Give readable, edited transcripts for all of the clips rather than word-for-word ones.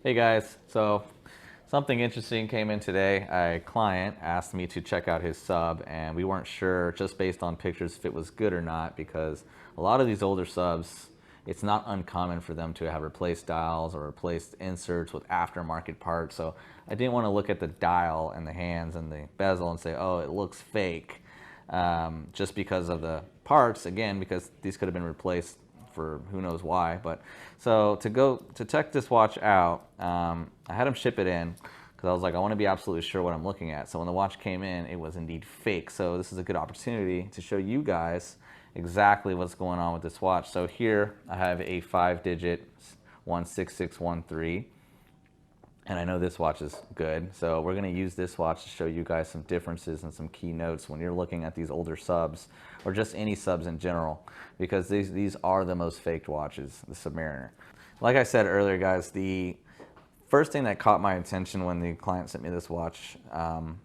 Hey guys, so something interesting came in today. A client asked me to check out his sub, and we weren't sure just based on pictures if it was good or not, because a lot of these older subs, it's not uncommon for them to have replaced dials or replaced inserts with aftermarket parts. So I didn't want to look at the dial and the hands and the bezel and say, oh, it looks fake, just because of the parts, again, because these could have been replaced for who knows why. But so to check this watch out, I had him ship it in because I was like, I want to be absolutely sure what I'm looking at. So when the watch came in, it was indeed fake. So this is a good opportunity to show you guys exactly what's going on with this watch. So here I have a 5-digit 16613. And I know this watch is good, so we're going to use this watch to show you guys some differences and some key notes when you're looking at these older subs, or just any subs in general, because these are the most faked watches, the Submariner. Like I said earlier, guys, the first thing that caught my attention when the client sent me this watch,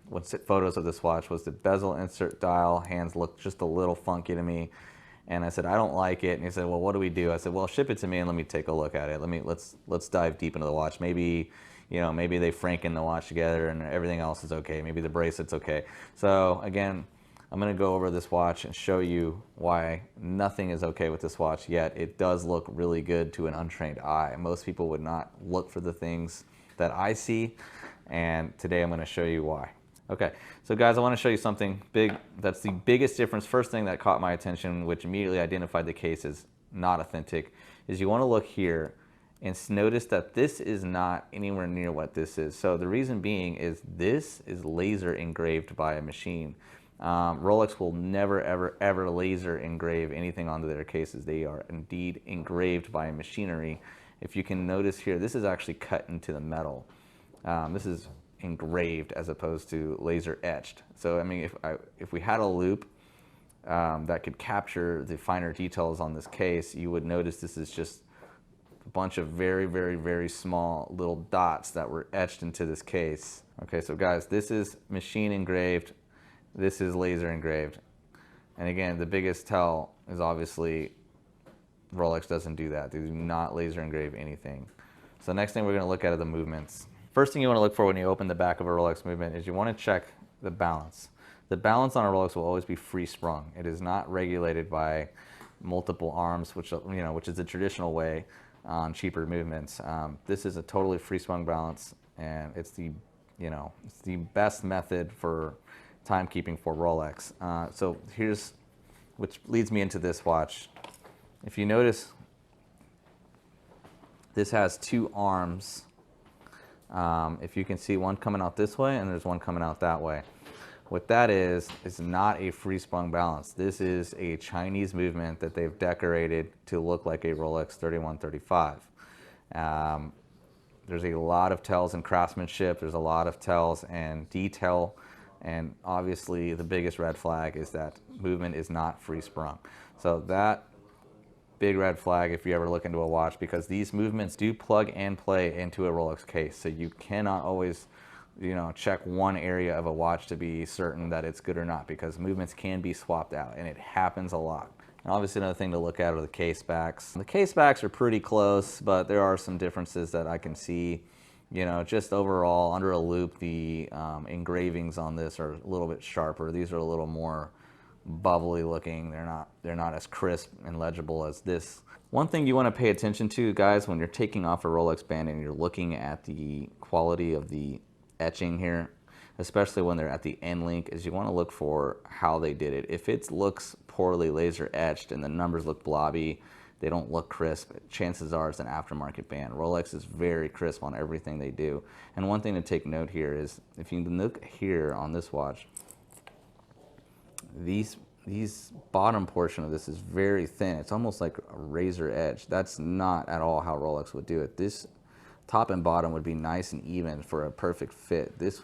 with photos of this watch, was the bezel, insert, dial, hands looked just a little funky to me. And I said, I don't like it. And he said, well, what do we do? I said, well, ship it to me and let me take a look at it. Let's dive deep into the watch. Maybe, maybe they franken the watch together and everything else is okay. Maybe the bracelet's okay. So again, I'm going to go over this watch and show you why nothing is okay with this watch, yet it does look really good to an untrained eye. Most people would not look for the things that I see, and today I'm going to show you why. Okay, so guys, I want to show you something big. That's the biggest difference. First thing that caught my attention, which immediately identified the case as not authentic, is you want to look here and notice that this is not anywhere near what this is. So the reason being is this is laser engraved by a machine. Rolex will never, ever, ever laser engrave anything onto their cases. They are indeed engraved by machinery. If you can notice here, this is actually cut into the metal. This is engraved as opposed to laser etched. So I mean, if we had a loupe that could capture the finer details on this case, you would notice this is just a bunch of very, very, very small little dots that were etched into this case. Okay, so guys, this is machine engraved, this is laser engraved. And again, the biggest tell is obviously Rolex doesn't do that. They do not laser engrave anything. So next thing we're going to look at are the movements. First thing you want to look for when you open the back of a Rolex movement is you want to check the balance. The balance on a Rolex will always be free sprung. It is not regulated by multiple arms, which is the traditional way on cheaper movements. This is a totally free sprung balance, and it's the best method for timekeeping for Rolex. So which leads me into this watch. If you notice, this has two arms. If you can see, one coming out this way and there's one coming out that way. What that is not a free sprung balance. This is a Chinese movement that they've decorated to look like a Rolex 3135. There's a lot of tells in craftsmanship. There's a lot of tells and detail. And obviously the biggest red flag is that movement is not free sprung. So that big red flag if you ever look into a watch, because these movements do plug and play into a Rolex case. So you cannot always, check one area of a watch to be certain that it's good or not, because movements can be swapped out, and it happens a lot. And obviously another thing to look at are the case backs. The case backs are pretty close, but there are some differences that I can see. Just overall under a loupe, the engravings on this are a little bit sharper. These are a little more bubbly looking. They're not as crisp and legible as this. One thing you want to pay attention to, guys, when you're taking off a Rolex band and you're looking at the quality of the etching here, especially when they're at the end link, is you want to look for how they did it. If it looks poorly laser etched and the numbers look blobby, they don't look crisp, chances are it's an aftermarket band. Rolex is very crisp on everything they do. And one thing to take note here is, if you look here on this watch, these bottom portion of this is very thin. It's almost like a razor edge. That's not at all how Rolex would do it. This top and bottom would be nice and even for a perfect fit. This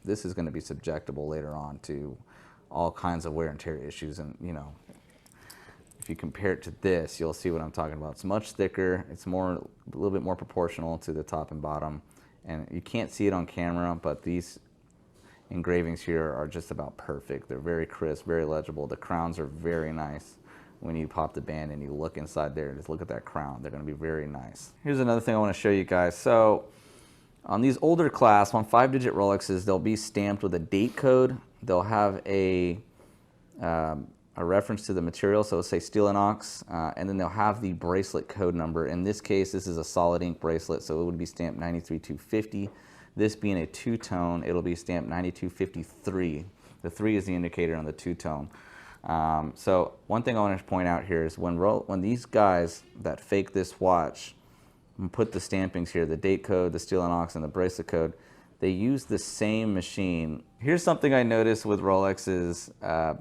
is going to be subjectable later on to all kinds of wear and tear issues. And if you compare it to this, you'll see what I'm talking about. It's much thicker. It's a little bit more proportional to the top and bottom. And you can't see it on camera, but these engravings here are just about perfect. They're very crisp, very legible. The crowns are very nice. When you pop the band and you look inside there, just look at that crown. They're going to be very nice. Here's another thing I want to show you guys. So On these older class, on 5-digit Rolexes, they'll be stamped with a date code. They'll have a reference to the material, so it'll say steel inox, and then they'll have the bracelet code number. In this case, this is a solid ink bracelet, so it would be stamped 93250. This being a two-tone, it'll be stamped 9253. The 3 is the indicator on the two-tone. So one thing I want to point out here is when these guys that fake this watch and put the stampings here, the date code, the steel inox, and the bracelet code, they use the same machine. Here's something I noticed with Rolex's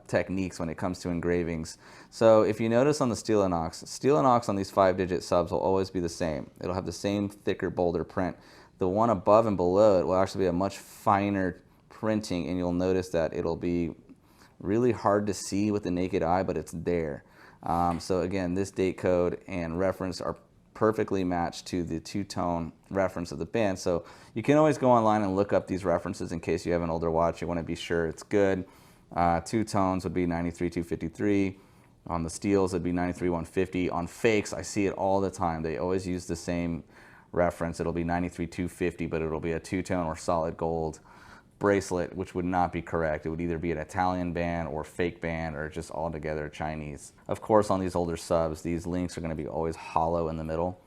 techniques when it comes to engravings. So if you notice on the steel inox on these 5-digit subs will always be the same. It'll have the same thicker, bolder print. The one above and below it will actually be a much finer printing, and you'll notice that it'll be really hard to see with the naked eye, but it's there. So again, this date code and reference are perfectly matched to the two-tone reference of the band. So you can always go online and look up these references in case you have an older watch. You want to be sure it's good. Two tones would be 93,253. On the steels, it'd be 93,150. On fakes, I see it all the time. They always use the same reference. It'll be 93,250, but it'll be a two-tone or solid gold bracelet, which would not be correct. It would either be an Italian band or fake band or just altogether Chinese. Of course, on these older subs, these links are going to be always hollow in the middle.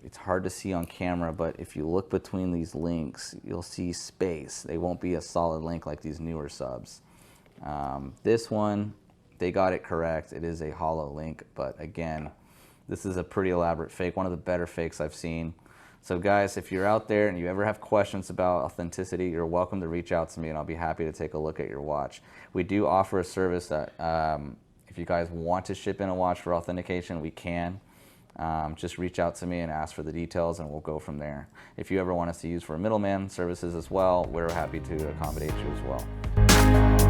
It's hard to see on camera, but if you look between these links, you'll see space. They won't be a solid link like these newer subs. This one, they got it correct. It is a hollow link, but again, this is a pretty elaborate fake, one of the better fakes I've seen. So guys, if you're out there and you ever have questions about authenticity, you're welcome to reach out to me and I'll be happy to take a look at your watch. We do offer a service that if you guys want to ship in a watch for authentication, we can. Just reach out to me and ask for the details and we'll go from there. If you ever want us to use for middleman services as well, we're happy to accommodate you as well.